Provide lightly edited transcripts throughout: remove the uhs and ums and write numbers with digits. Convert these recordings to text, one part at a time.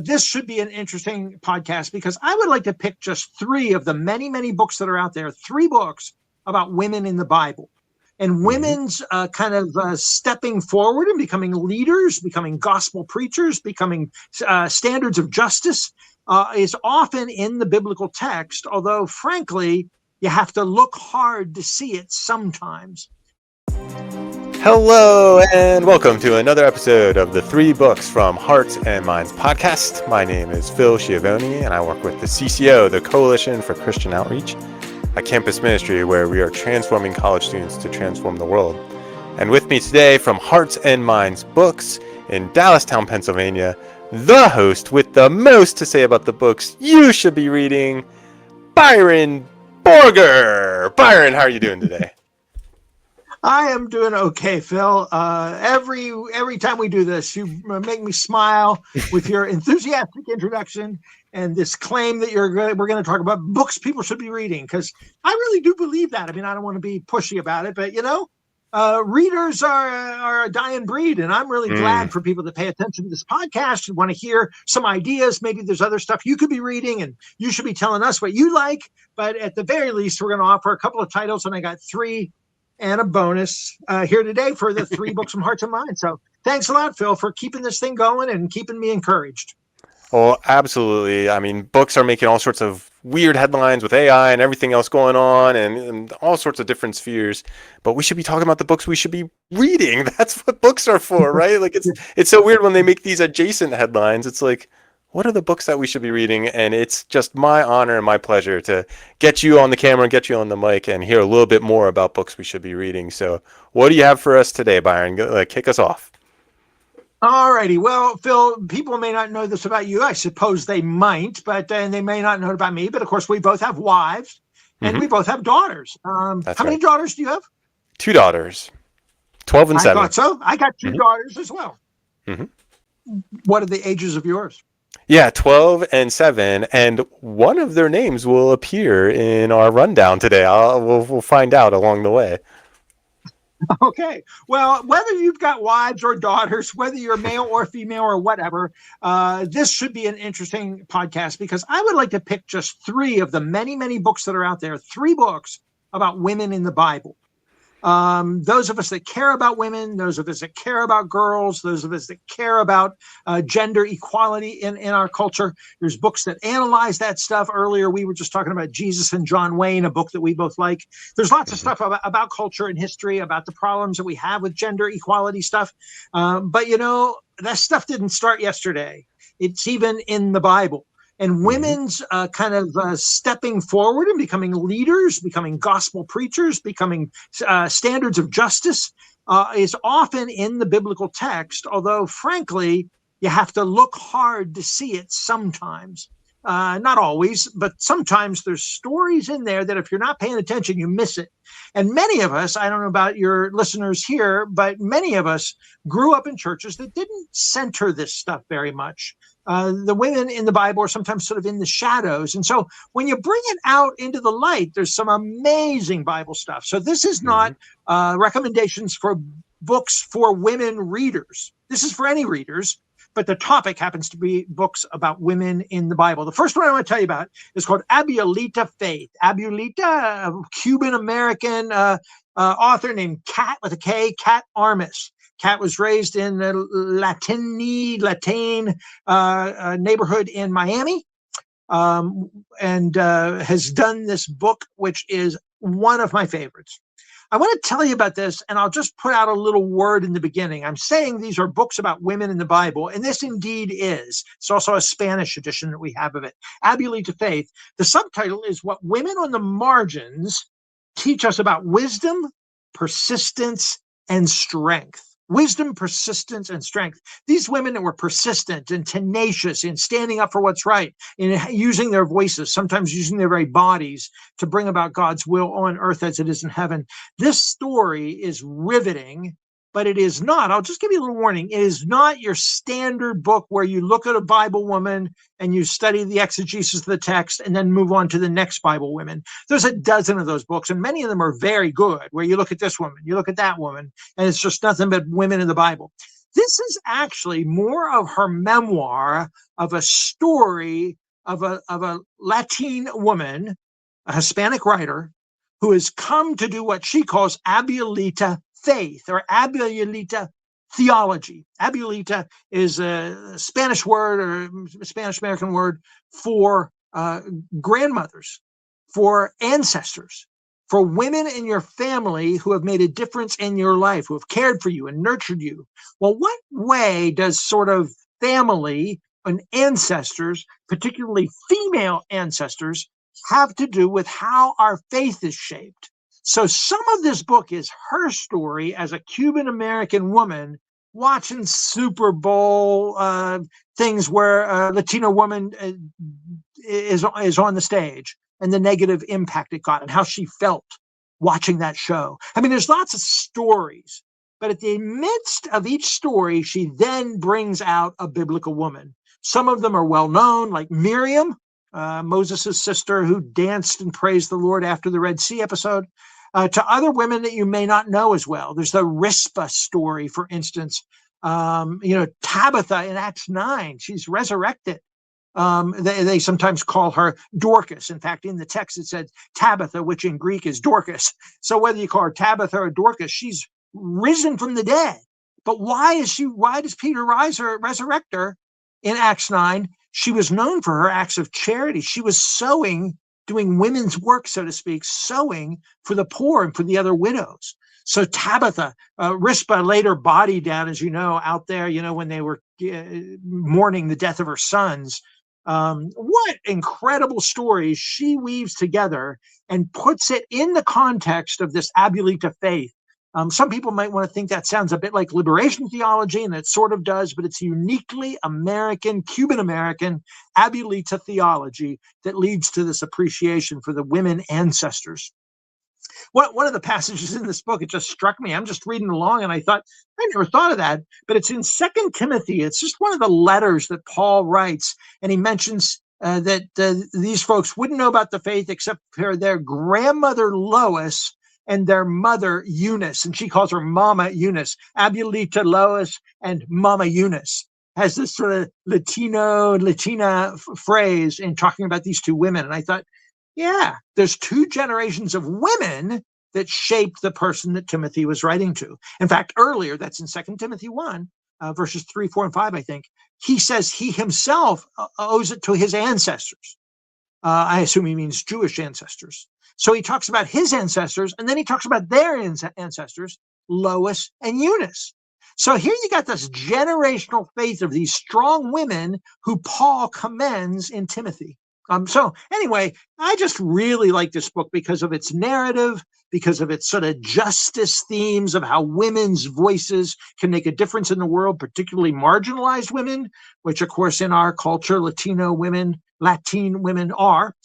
This should be an interesting podcast because I would like to pick just three of the many, many books that are out there, three books about women in the Bible and women's stepping forward and becoming leaders, becoming gospel preachers, becoming standards of justice is often in the biblical text, although frankly, you have to look hard to see it sometimes. Hello and welcome to another episode of the Three Books from Hearts and Minds podcast. My name is Phil Schiavone and I work with the CCO, the Coalition for Christian Outreach, a campus ministry where we are transforming college students to transform the world. And with me today from Hearts and Minds Books in Dallastown, Pennsylvania, the host with the most to say about the books you should be reading, Byron Borger. Byron, how are you doing today? I am doing okay, Phil. Every time we do this, you make me smile with your enthusiastic introduction and this claim that we're going to talk about books people should be reading, because I really do believe that. I mean, I don't want to be pushy about it, but readers are a dying breed, and I'm really glad for people that pay attention to this podcast and want to hear some ideas. Maybe there's other stuff you could be reading, and you should be telling us what you like. But at the very least, we're going to offer a couple of titles, and I got three and a bonus here today for the three books from Hearts and Minds. So thanks a lot, Phil, for keeping this thing going and keeping me encouraged. Well, absolutely. I mean, books are making all sorts of weird headlines with AI and everything else going on and all sorts of different spheres. But we should be talking about the books we should be reading. That's what books are for, right? Like it's so weird when they make these adjacent headlines. It's like, what are the books that we should be reading? And it's just my honor and my pleasure to get you on the camera, get you on the mic, and hear a little bit more about books we should be reading. So what do you have for us today, Byron? Kick us off. All righty. Well, Phil, people may not know this about you. I suppose they might, but then they may not know about me. But of course, we both have wives and we both have daughters. How many daughters do you have? 2 daughters, 12 and 7. I thought so. I got 2 daughters as well. What are the ages of yours? Yeah, 12 and 7, and one of their names will appear in our rundown today. We'll find out along the way. Okay. Well, whether you've got wives or daughters, whether you're male or female or whatever, this should be an interesting podcast because I would like to pick just three of the many, many books that are out there, three books about women in the Bible. Those of us that care about women, those of us that care about girls, those of us that care about gender equality in our culture. There's books that analyze that stuff. Earlier, we were just talking about Jesus and John Wayne, a book that we both like. There's lots of stuff about culture and history, about the problems that we have with gender equality stuff. But, that stuff didn't start yesterday. It's even in the Bible. And women's stepping forward and becoming leaders, becoming gospel preachers, becoming standards of justice is often in the biblical text, although frankly, you have to look hard to see it sometimes. Not always, but sometimes there's stories in there that if you're not paying attention, you miss it. And many of us, I don't know about your listeners here, but many of us grew up in churches that didn't center this stuff very much. The women in the Bible are sometimes sort of in the shadows. And so when you bring it out into the light, there's some amazing Bible stuff. So this is not recommendations for books for women readers. This is for any readers, but the topic happens to be books about women in the Bible. The first one I want to tell you about is called Abuelita Faith. Abuelita, a Cuban-American author named Kat with a K, Kat Armas. Kat was raised in the Latin neighborhood in Miami and has done this book, which is one of my favorites. I want to tell you about this, and I'll just put out a little word in the beginning. I'm saying these are books about women in the Bible, and this indeed is. It's also a Spanish edition that we have of it. Abuelita Faith. The subtitle is What Women on the Margins Teach Us About Wisdom, Persistence, and Strength. Wisdom, persistence, and strength. These women that were persistent and tenacious in standing up for what's right, in using their voices, sometimes using their very bodies to bring about God's will on earth as it is in heaven. This story is riveting, but it is not, I'll just give you a little warning, it is not your standard book where you look at a Bible woman and you study the exegesis of the text and then move on to the next Bible woman. There's a dozen of those books, and many of them are very good, where you look at this woman, you look at that woman, and it's just nothing but women in the Bible. This is actually more of her memoir of a story of a Latin woman, a Hispanic writer, who has come to do what she calls Abuelita faith or Abuelita theology. Abuelita is a Spanish word or Spanish American word for grandmothers, for ancestors, for women in your family who have made a difference in your life, who have cared for you and nurtured you. Well, what way does sort of family and ancestors, particularly female ancestors, have to do with how our faith is shaped? So some of this book is her story as a Cuban American woman watching Super Bowl things where a Latino woman is on the stage and the negative impact it got and how she felt watching that show. I mean, there's lots of stories, but at the midst of each story, she then brings out a biblical woman. Some of them are well known, like Miriam, Moses' sister who danced and praised the Lord after the Red Sea episode, to other women that you may not know as well. There's the Rizpah story, for instance. Tabitha in Acts 9, she's resurrected. They sometimes call her Dorcas. In fact, in the text it said Tabitha, which in Greek is Dorcas. So whether you call her Tabitha or Dorcas, she's risen from the dead. But why does Peter resurrect her in Acts 9? She was known for her acts of charity. She was sewing, doing women's work, so to speak, sewing for the poor and for the other widows. So Tabitha, Rizpah laid her body down, as you know, out there, when they were mourning the death of her sons. What incredible stories she weaves together and puts it in the context of this Abuelita faith. Some people might want to think that sounds a bit like liberation theology, and it sort of does, but it's uniquely American, Cuban American Abuelita theology that leads to this appreciation for the women ancestors. One of the passages in this book, it just struck me. I'm just reading along and I thought, I never thought of that, but it's in 2 Timothy. It's just one of the letters that Paul writes, and he mentions that these folks wouldn't know about the faith except for their grandmother Lois and their mother Eunice, and she calls her Mama Eunice. Abuelita Lois and Mama Eunice has this sort of Latina phrase in talking about these two women. And I thought, yeah, there's two generations of women that shaped the person that Timothy was writing to. In fact, earlier, that's in 2 Timothy 1, verses 3, 4, and 5, I think, he says he himself owes it to his ancestors. I assume he means Jewish ancestors. So he talks about his ancestors, and then he talks about their ancestors, Lois and Eunice. So here you got this generational faith of these strong women who Paul commends in Timothy. So anyway, I just really like this book because of its narrative, because of its sort of justice themes of how women's voices can make a difference in the world, particularly marginalized women, which of course in our culture, Latin women are.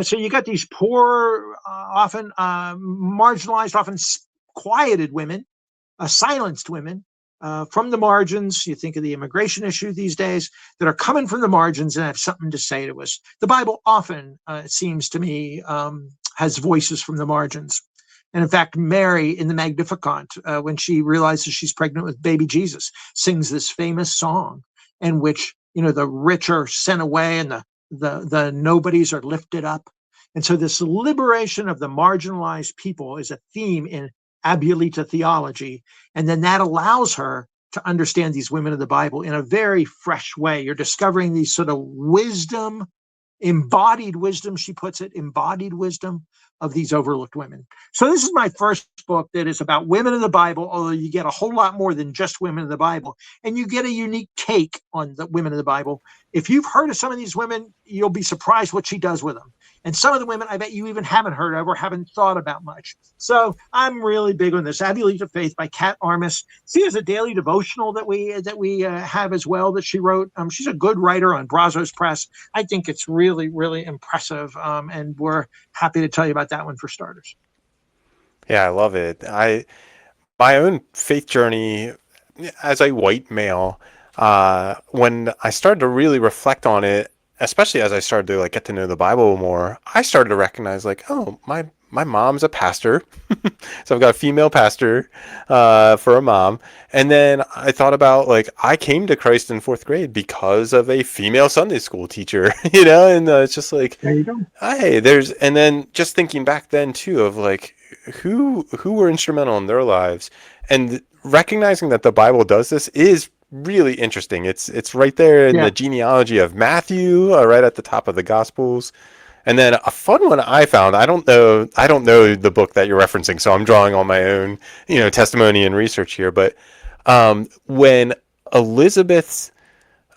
So you got these poor, often marginalized, often quieted women, silenced women, from the margins. You think of the immigration issue these days, that are coming from the margins and have something to say to us. The Bible often, it seems to me, has voices from the margins. And in fact, Mary in the Magnificat, when she realizes she's pregnant with baby Jesus, sings this famous song in which, the rich are sent away and the nobodies are lifted up. And so this liberation of the marginalized people is a theme in Abuelita theology. And then that allows her to understand these women of the Bible in a very fresh way. You're discovering these sort of wisdom, embodied wisdom, she puts it, embodied wisdom of these overlooked women. So this is my first book that is about women in the Bible, although you get a whole lot more than just women in the Bible. And you get a unique take on the women in the Bible. If you've heard of some of these women, you'll be surprised what she does with them. And some of the women, I bet you even haven't heard of or haven't thought about much. So I'm really big on this. Abuelita Faith by Kat Armas. She has a daily devotional that we have as well that she wrote. She's a good writer on Brazos Press. I think it's really, really impressive. And we're happy to tell you about that one for starters. Yeah, I love it. My own faith journey as a white male, when I started to really reflect on it, especially as I started to get to know the Bible more, I started to recognize oh, my mom's a pastor. So I've got a female pastor for a mom. And then I thought about, like, I came to Christ in fourth grade because of a female Sunday school teacher, and it's just like, There you go. hey, and then just thinking back then too of like who were instrumental in their lives, and recognizing that the Bible does this is really interesting. It's right there in Yeah. the genealogy of Matthew, right at the top of the Gospels. And then a fun one I found, I don't know the book that you're referencing, so I'm drawing on my own, testimony and research here. But when Elizabeth's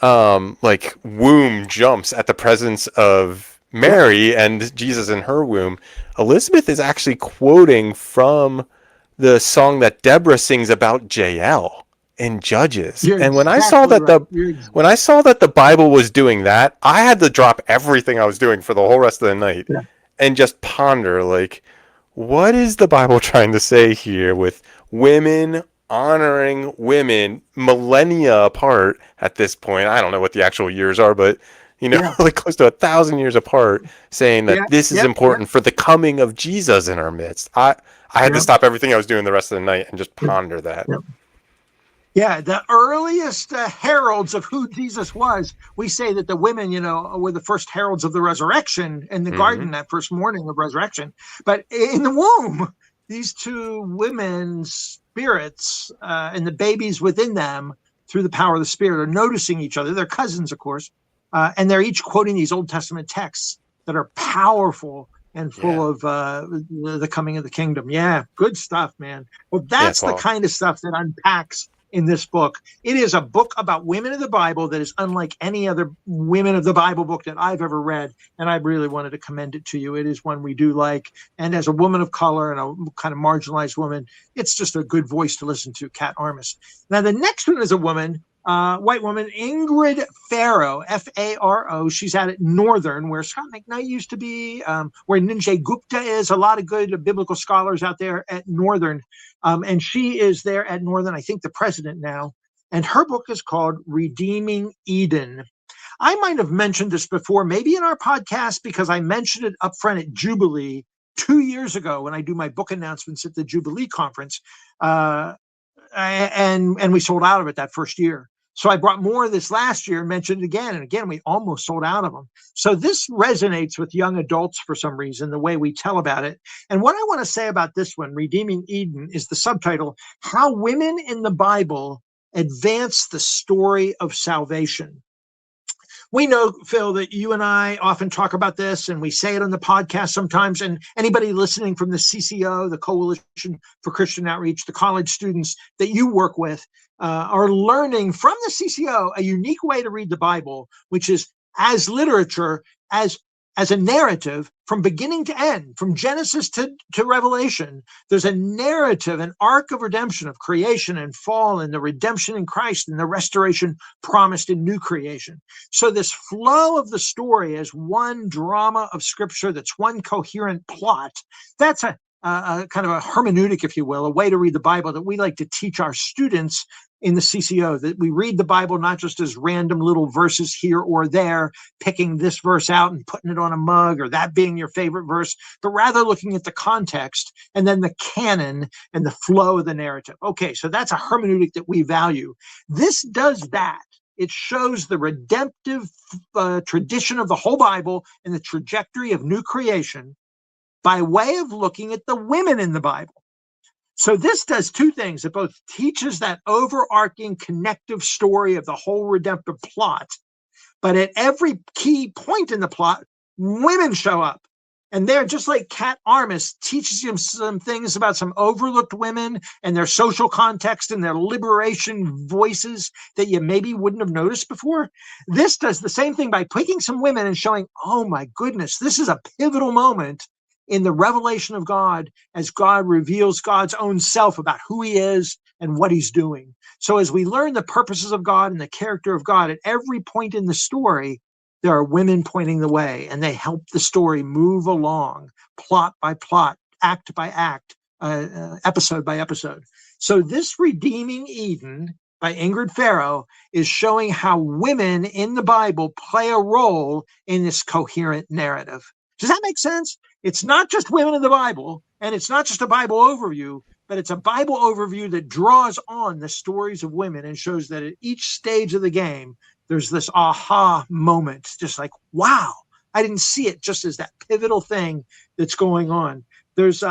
like womb jumps at the presence of Mary and Jesus in her womb, Elizabeth is actually quoting from the song that Deborah sings about Jael in Judges. You're And when I saw exactly that right. when I saw that the Bible was doing that, I had to drop everything I was doing for the whole rest of the night Yeah. and just ponder, like, what is the Bible trying to say here with women honoring women millennia apart at this point? I don't know what the actual years are, but Yeah. like close to 1,000 years apart, saying Yeah. that this is Yeah. important for the coming of Jesus in our midst. I had to Yeah. stop everything I was doing the rest of the night and just Yeah. ponder that. Yeah. Yeah, the earliest heralds of who Jesus was, we say that the women, were the first heralds of the resurrection in the Mm-hmm. garden that first morning of resurrection. But in the womb, these two women's spirits and the babies within them, through the power of the Spirit, are noticing each other. They're cousins, of course, and they're each quoting these Old Testament texts that are powerful and full of the coming of the kingdom. Yeah, good stuff, man. Well, that's the kind of stuff that unpacks in this book. It is a book about women of the Bible that is unlike any other women of the Bible book that I've ever read, and I really wanted to commend it to you. It is one we do like, and as a woman of color and a kind of marginalized woman, it's just a good voice to listen to, Kat Armas. Now, the next one is a woman, white woman, Ingrid Faro, Faro. She's out at Northern, where Scott McKnight used to be, where Ninjay Gupta is. A lot of good biblical scholars out there at Northern. And she is there at Northern, I think the president now. And her book is called Redeeming Eden. I might have mentioned this before, maybe in our podcast, because I mentioned it up front at Jubilee 2 years ago when I do my book announcements at the Jubilee conference. And we sold out of it that first year. So I brought more of this last year, mentioned it again, and again, we almost sold out of them. So this resonates with young adults for some reason, the way we tell about it. And what I want to say about this one, Redeeming Eden, is the subtitle, How Women in the Bible Advance the Story of Salvation. We know, Phil, that you and I often talk about this, and we say it on the podcast sometimes. And anybody listening from the CCO, the Coalition for Christian Outreach, the college students that you work with, are learning from the CCO a unique way to read the Bible, which is as literature, as a narrative from beginning to end, from Genesis to Revelation. There's a narrative, an arc of redemption, of creation and fall, and the redemption in Christ and the restoration promised in new creation. So this flow of the story as one drama of scripture that's one coherent plot, that's a kind of a hermeneutic, if you will, a way to read the Bible that we like to teach our students in the CCO, that we read the Bible not just as random little verses here or there, picking this verse out and putting it on a mug, or that being your favorite verse, but rather looking at the context and then the canon and the flow of the narrative. Okay, so that's a hermeneutic that we value. This does that. It shows the redemptive tradition of the whole Bible and the trajectory of new creation by way of looking at the women in the Bible. So this does two things. It both teaches that overarching connective story of the whole redemptive plot, but at every key point in the plot, women show up. And they're just like Kat Armas teaches you some things about some overlooked women and their social context and their liberation voices that you maybe wouldn't have noticed before. This does the same thing by picking some women and showing, oh my goodness, this is a pivotal moment in the revelation of God as God reveals God's own self about who he is and what he's doing. So as we learn the purposes of God and the character of God at every point in the story, there are women pointing the way, and they help the story move along, plot by plot, act by act, episode by episode. So this Redeeming Eden by Ingrid Faro is showing how women in the Bible play a role in this coherent narrative. Does that make sense? It's not just women in the Bible, and it's not just a Bible overview, but it's a Bible overview that draws on the stories of women and shows that at each stage of the game, there's this aha moment, just like, wow, I didn't see it just as that pivotal thing that's going on. There's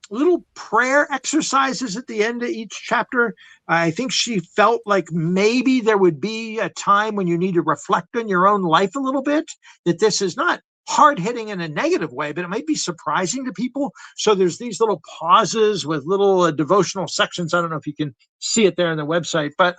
little prayer exercises at the end of each chapter. I think she felt like maybe there would be a time when you need to reflect on your own life a little bit, that this is not hard hitting in a negative way, but it might be surprising to people. So there's these little pauses with little devotional sections. I don't know if you can see it there on the website, but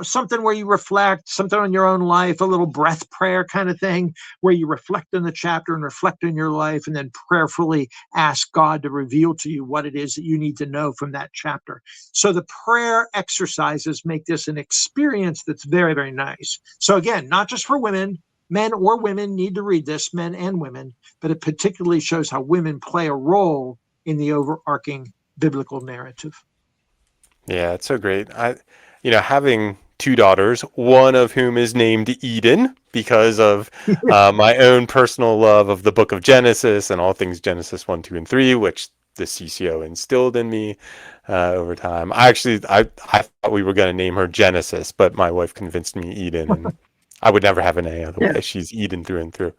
something where you reflect, something on your own life, a little breath prayer kind of thing, where you reflect on the chapter and reflect on your life, and then prayerfully ask God to reveal to you what it is that you need to know from that chapter. So the prayer exercises make this an experience that's very, very nice. So again, not just for women, men or women need to read this, men and women, but it particularly shows how women play a role in the overarching biblical narrative. Yeah, it's so great. Having two daughters, one of whom is named Eden because of my own personal love of the book of Genesis and all things Genesis 1, 2, and 3, which the CCO instilled in me over time. I thought we were going to name her Genesis, but my wife convinced me Eden, and I would never have an A otherwise. Yeah. She's Eden through and through.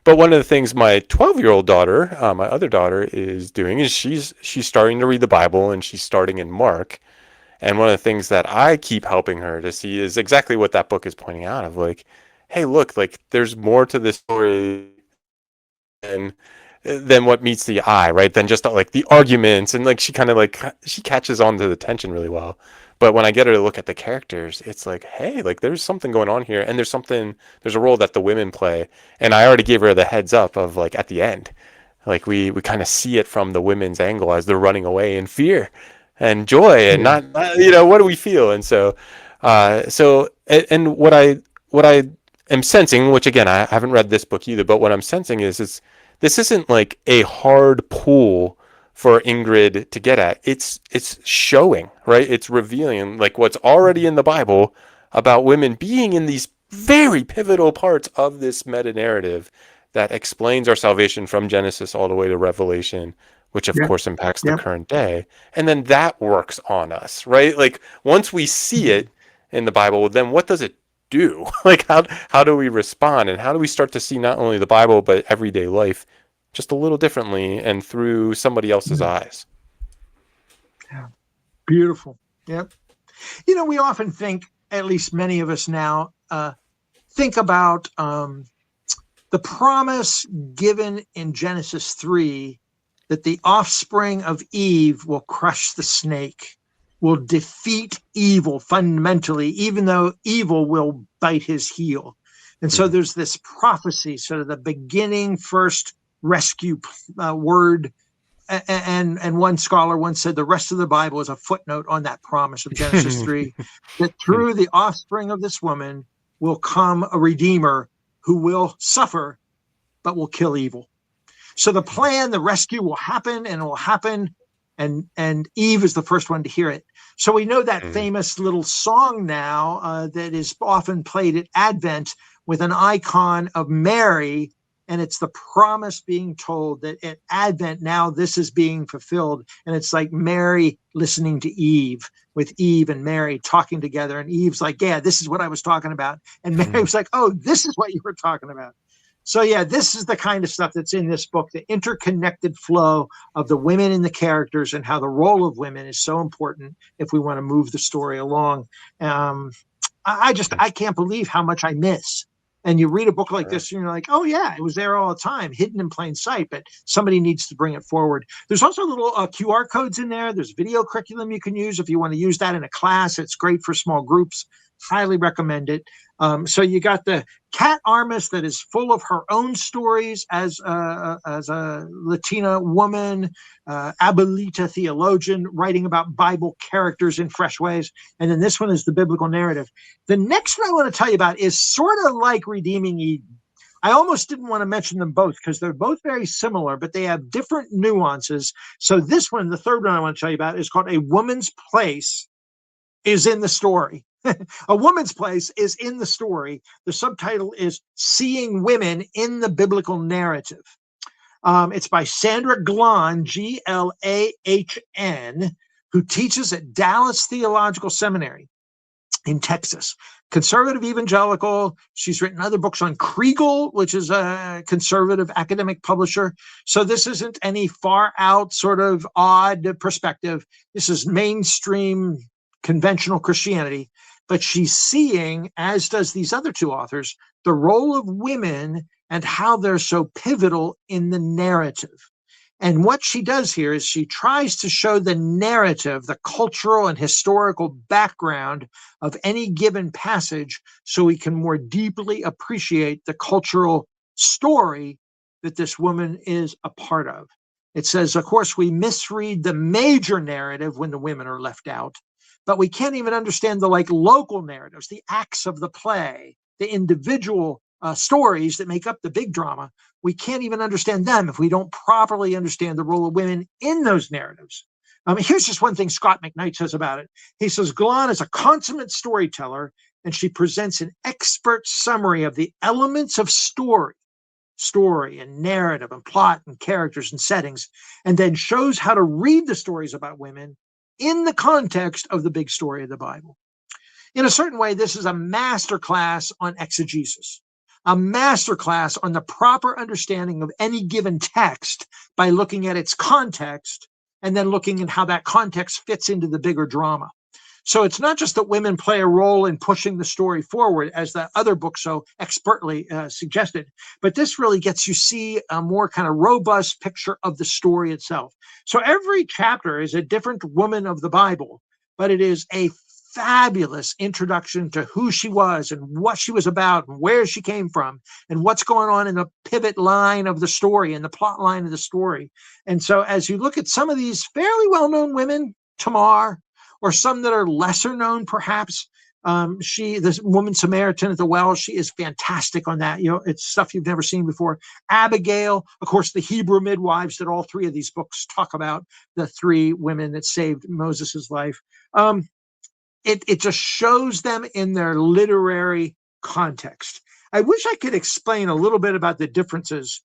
But one of the things my 12-year-old daughter, my other daughter, is doing is she's starting to read the Bible, and she's starting in Mark. And one of the things that I keep helping her to see is exactly what that book is pointing out of, like, hey, look, like there's more to this story than what meets the eye, right? Than just like the arguments, and like she catches on to the tension really well. But when I get her to look at the characters, it's like, hey, like there's something going on here, and there's a role that the women play. And I already gave her the heads up of like at the end, like we kind of see it from the women's angle as they're running away in fear and joy, and not what do we feel? And so and what I am sensing, which again I haven't read this book either, but what I'm sensing is this isn't like a hard pull for Ingrid to get at. It's showing, right? It's revealing like what's already in the Bible about women being in these very pivotal parts of this meta narrative that explains our salvation from Genesis all the way to Revelation, which of course impacts the current day. And then that works on us, right? Like once we see it in the Bible, then what does it do? Like how do we respond, and how do we start to see not only the Bible, but everyday life just a little differently and through somebody else's eyes? Yeah. Beautiful. Yep. We often think, at least many of us now, think about the promise given in Genesis 3 that the offspring of Eve will crush the snake, will defeat evil fundamentally, even though evil will bite his heel. And so there's this prophecy, sort of the beginning first rescue word. And one scholar once said the rest of the Bible is a footnote on that promise of Genesis 3, that through the offspring of this woman will come a redeemer who will suffer, but will kill evil. So the plan, the rescue will happen, and it will happen. And Eve is the first one to hear it. So we know that famous little song now that is often played at Advent with an icon of Mary. And it's the promise being told that at Advent now this is being fulfilled. And it's like Mary listening to Eve, with Eve and Mary talking together. And Eve's like, yeah, this is what I was talking about. And Mary was like, oh, this is what you were talking about. So yeah, this is the kind of stuff that's in this book, the interconnected flow of the women and the characters, and how the role of women is so important if we want to move the story along. I can't believe how much I miss. And you read a book like this and you're like, oh yeah, it was there all the time, hidden in plain sight, but somebody needs to bring it forward. There's also little QR codes in there. There's video curriculum you can use if you want to use that in a class. It's great for small groups. Highly recommend it. So you got the Cat Armas that is full of her own stories as a Latina woman, Abuelita theologian, writing about Bible characters in fresh ways. And then this one is the biblical narrative. The next one I want to tell you about is sort of like Redeeming Eden. I almost didn't want to mention them both because they're both very similar, but they have different nuances. So this one, the third one I want to tell you about, is called A Woman's Place is in the Story. A Woman's Place is in the Story. The subtitle is Seeing Women in the Biblical Narrative. It's by Sandra Glahn, Glahn, who teaches at Dallas Theological Seminary in Texas. Conservative evangelical. She's written other books on Kriegel, which is a conservative academic publisher. So this isn't any far out sort of odd perspective. This is mainstream conventional Christianity. But she's seeing, as does these other two authors, the role of women and how they're so pivotal in the narrative. And what she does here is she tries to show the narrative, the cultural and historical background of any given passage so we can more deeply appreciate the cultural story that this woman is a part of. It says, of course, we misread the major narrative when the women are left out, but we can't even understand the local narratives, the acts of the play, the individual stories that make up the big drama. We can't even understand them if we don't properly understand the role of women in those narratives. Here's just one thing Scott McKnight says about it. He says, Glahn is a consummate storyteller, and she presents an expert summary of the elements of story and narrative and plot and characters and settings, and then shows how to read the stories about women in the context of the big story of the Bible. In a certain way, this is a masterclass on exegesis, a masterclass on the proper understanding of any given text by looking at its context and then looking at how that context fits into the bigger drama. So it's not just that women play a role in pushing the story forward, as the other book so expertly suggested, but this really gets you see a more kind of robust picture of the story itself. So every chapter is a different woman of the Bible, but it is a fabulous introduction to who she was and what she was about and where she came from and what's going on in the pivot line of the story and the plot line of the story. And so as you look at some of these fairly well-known women, Tamar, or some that are lesser known perhaps, this woman Samaritan at the well, she is fantastic on that. It's stuff you've never seen before. Abigail, of course, the Hebrew midwives that all three of these books talk about, the three women that saved Moses's life. It just shows them in their literary context. I wish I could explain a little bit about the differences,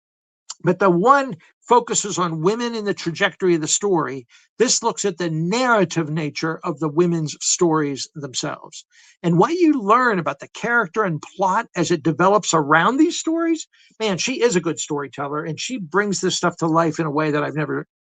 but the one focuses on women in the trajectory of the story. This looks at the narrative nature of the women's stories themselves. And what you learn about the character and plot as it develops around these stories, man, she is a good storyteller, and she brings this stuff to life in a way that I've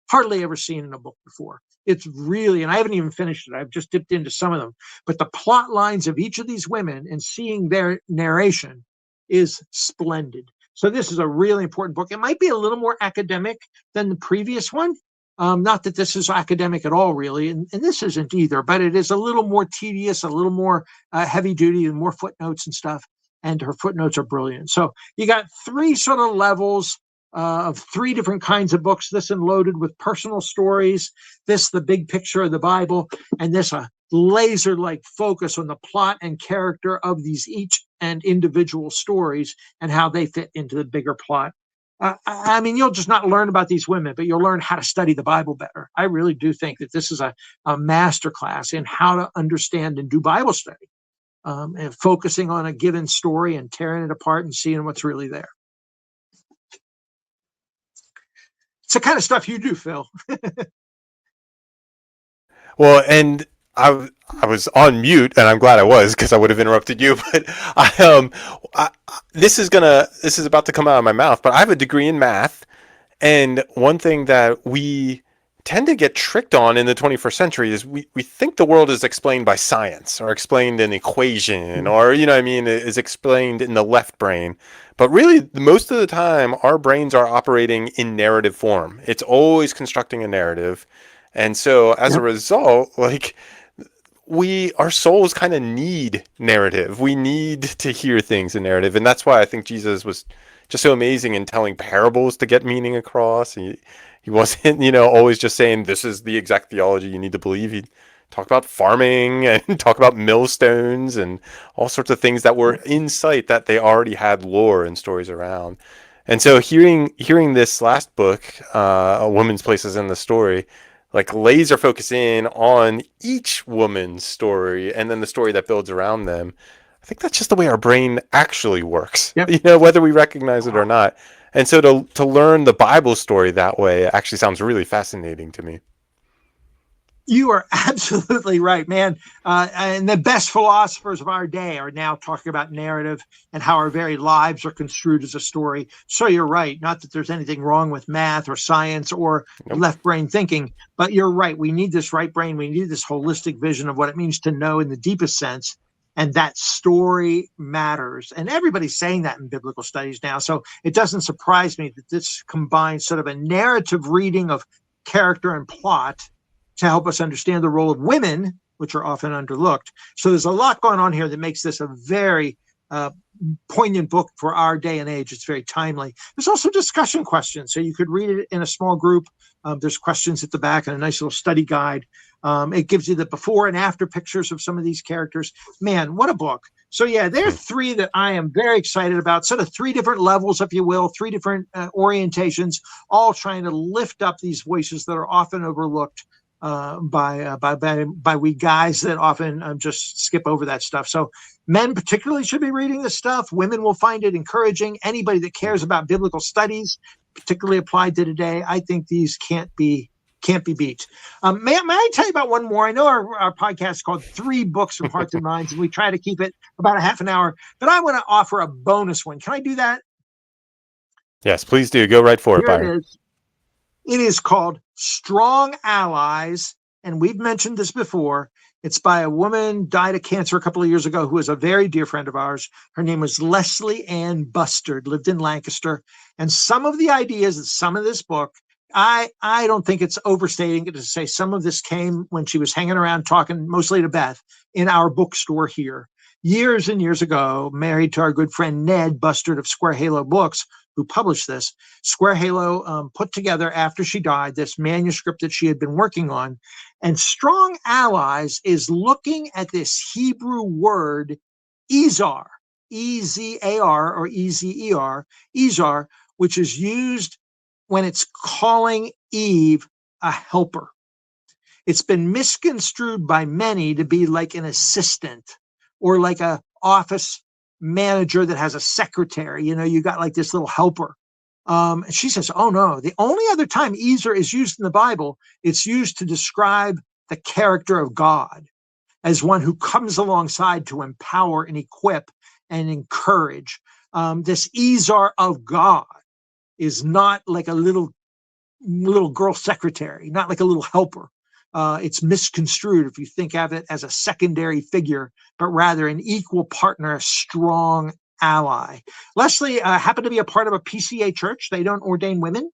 hardly ever seen in a book before. It's really, and I haven't even finished it, I've just dipped into some of them, but the plot lines of each of these women and seeing their narration is splendid. So this is a really important book. It might be a little more academic than the previous one. Not that this is academic at all, really, and this isn't either, but it is a little more tedious, a little more heavy duty, and more footnotes and stuff. And her footnotes are brilliant. So you got three sort of levels of three different kinds of books. This one loaded with personal stories, this the big picture of the Bible, and this a laser-like focus on the plot and character of these each and individual stories and how they fit into the bigger plot. I mean, you'll just not learn about these women, but you'll learn how to study the Bible better. I really do think that this is a masterclass in how to understand and do Bible study, and focusing on a given story and tearing it apart and seeing what's really there. It's the kind of stuff you do, Phil. Well, and I was on mute, and I'm glad I was, because I would have interrupted you. But this is about to come out of my mouth. But I have a degree in math, and one thing that we tend to get tricked on in the 21st century is we think the world is explained by science, or explained in equation, or is explained in the left brain. But really, most of the time, our brains are operating in narrative form. It's always constructing a narrative. And so as a result, our souls kind of need narrative. We need to hear things in narrative. And that's why I think Jesus was just so amazing in telling parables to get meaning across. He wasn't, always just saying, this is the exact theology you need to believe. He talked about farming and talk about millstones and all sorts of things that were in sight that they already had lore and stories around. And so hearing this last book, A Woman's Places in the Story, laser focus in on each woman's story and then the story that builds around them. I think that's just the way our brain actually works, Yep. you know, whether we recognize it or not. And so to learn the Bible story that way actually sounds really fascinating to me. You are absolutely right, man. And the best philosophers of our day are now talking about narrative and how our very lives are construed as a story. So you're right. Not that there's anything wrong with math or science or Nope. left brain thinking, but you're right. We need this right brain. We need this holistic vision of what it means to know in the deepest sense. And that story matters. And everybody's saying that in biblical studies now. So it doesn't surprise me that this combines sort of a narrative reading of character and plot to help us understand the role of women, which are often underlooked. So there's a lot going on here that makes this a very poignant book for our day and age. It's very timely. There's also discussion questions, so you could read it in a small group. There's questions at the back and a nice little study guide. It gives you the before and after pictures of some of these characters. Man, what a book. So yeah, there are three that I am very excited about, sort of three different levels, if you will, three different orientations, all trying to lift up these voices that are often overlooked by we guys that often just skip over that stuff. So men particularly should be reading this stuff. Women will find it encouraging. Anybody that cares about biblical studies, particularly applied to today, I think these can't be beat. May I tell you about one more? I know our podcast is called Three Books from Hearts and Minds, and we try to keep it about a half an hour, but I want to offer a bonus one. Can I do that? Yes, please do. Go right for it, Here Byron. it is. It is called Strong Allies, and we've mentioned this before. It's by a woman, died of cancer a couple of years ago, who is a very dear friend of ours. Her name was Leslie Ann Bustard, lived in Lancaster. And some of the ideas in some of this book, I don't think it's overstating it to say some of this came when she was hanging around talking mostly to Beth in our bookstore here. Years and years ago, married to our good friend Ned Bustard of Square Halo Books, who published this. Square Halo put together, after she died, this manuscript that she had been working on. And Strong Allies is looking at this Hebrew word, Ezar, E-Z-A-R or E-Z-E-R, Ezar, which is used when it's calling Eve a helper. It's been misconstrued by many to be like an assistant or like a office manager that has a secretary. You know, you got like this little helper. And she says, oh no, the only other time Ezer is used in the Bible, it's used to describe the character of God as one who comes alongside to empower and equip and encourage. This Ezer of God is not like a little girl secretary, not like a little helper. It's misconstrued if you think of it as a secondary figure, but rather an equal partner, a strong ally. Leslie happened to be a part of a PCA church. They don't ordain women.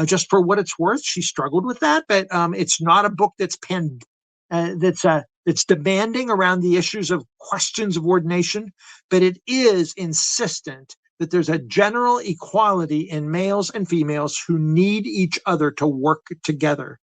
Just for what it's worth, she struggled with that, but it's not a book that's demanding around the issues of questions of ordination, but it is insistent that there's a general equality in males and females who need each other to work together.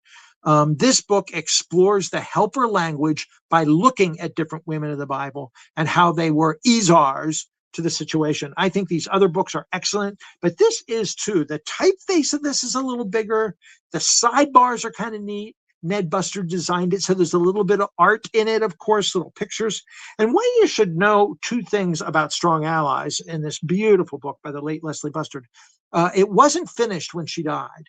This book explores the helper language by looking at different women of the Bible and how they were Ezars to the situation. I think these other books are excellent, but this is too. The typeface of this is a little bigger. The sidebars are kind of neat. Ned Bustard designed it, so there's a little bit of art in it, of course, little pictures. And what you should know two things about Strong Allies in this beautiful book by the late Leslie Bustard. It wasn't finished when she died.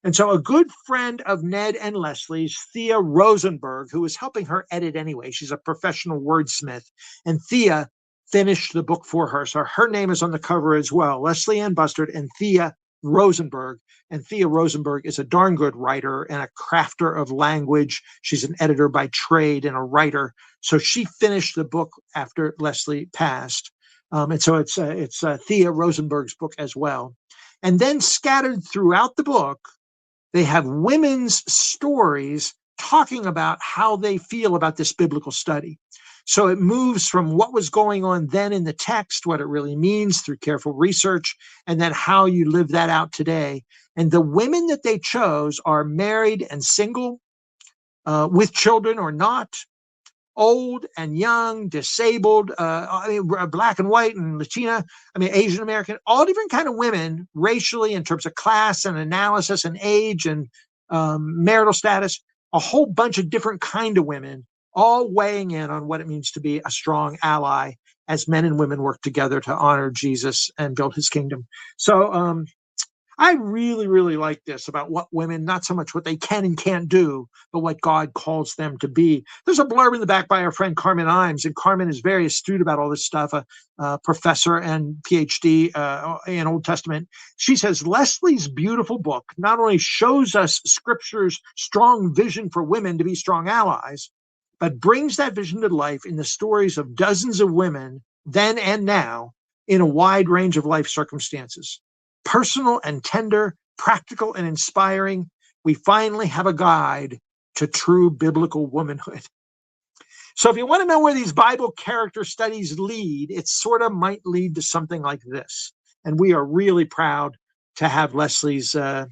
And so a good friend of Ned and Leslie's, Thea Rosenberg, who was helping her edit anyway, she's a professional wordsmith, and Thea finished the book for her. So her name is on the cover as well, Leslie Ann Bustard and Thea Rosenberg. And Thea Rosenberg is a darn good writer and a crafter of language. She's an editor by trade and a writer. So she finished the book after Leslie passed. And so it's Thea Rosenberg's book as well. And then scattered throughout the book, they have women's stories talking about how they feel about this biblical study. So it moves from what was going on then in the text, what it really means through careful research, and then how you live that out today. And the women that they chose are married and single, with children or not, old and young, disabled, black and white and Latina, Asian American, all different kind of women racially in terms of class and analysis and age and marital status, a whole bunch of different kind of women, all weighing in on what it means to be a strong ally. as men and women work together to honor Jesus and build his kingdom. So I really, really like this about what women, not so much what they can and can't do, but what God calls them to be. There's a blurb in the back by our friend Carmen Imes, and Carmen is very astute about all this stuff, a professor and PhD in Old Testament. She says, Leslie's beautiful book not only shows us Scripture's strong vision for women to be strong allies, but brings that vision to life in the stories of dozens of women then and now in a wide range of life circumstances. Personal and tender, practical and inspiring, we finally have a guide to true biblical womanhood. So if you want to know where these Bible character studies lead, it sort of might lead to something like this. And we are really proud to have Leslie's, the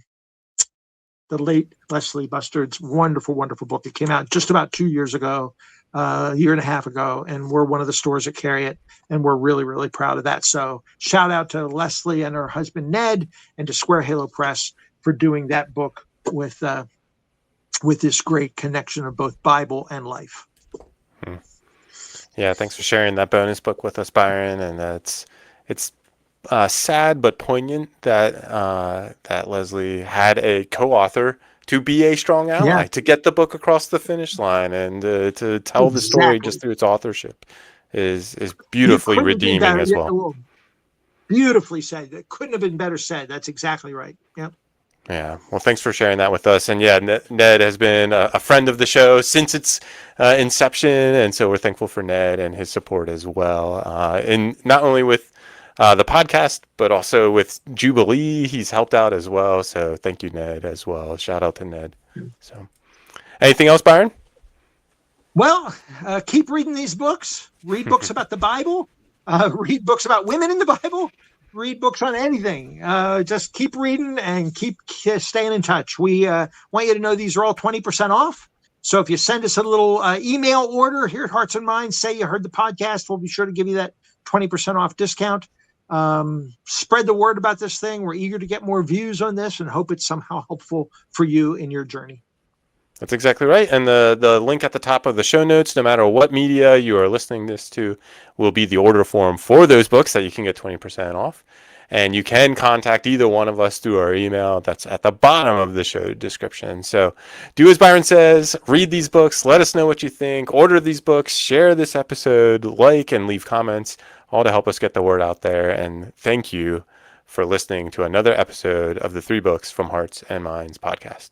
late Leslie Bustard's wonderful, wonderful book. It came out just about 2 years ago, a year and a half ago, and we're one of the stores that carry it, and we're really, really proud of that. So shout out to Leslie and her husband Ned, and to Square Halo Press for doing that book with this great connection of both Bible and life. Yeah, thanks for sharing that bonus book with us, Byron. And it's sad but poignant that that Leslie had a co-author to be a strong ally, to get the book across the finish line, and to tell the story just through its authorship is beautifully redeeming as well. Beautifully said. It couldn't have been better said. That's exactly right. Yep. Yeah. Well, thanks for sharing that with us. And yeah, Ned has been a friend of the show since its inception, and so we're thankful for Ned and his support as well. And not only with the podcast, but also with Jubilee, he's helped out as well. So thank you, Ned, as well. Shout out to Ned. So, anything else, Byron? Well, keep reading these books. Read books about the Bible. Read books about women in the Bible. Read books on anything. Just keep reading and keep staying in touch. We want you to know these are all 20% off. So if you send us a little email order here at Hearts and Minds, say you heard the podcast, we'll be sure to give you that 20% off discount. Spread the word about this thing. We're eager to get more views on this and hope it's somehow helpful for you in your journey. That's exactly right. And the link at the top of the show notes, no matter what media you are listening this to, will be the order form for those books that you can get 20% off. And you can contact either one of us through our email that's at the bottom of the show description. So do as Byron says, read these books, let us know what you think, order these books, share this episode, like and leave comments, all to help us get the word out there. And thank you for listening to another episode of the 3 Books from Hearts and Minds podcast.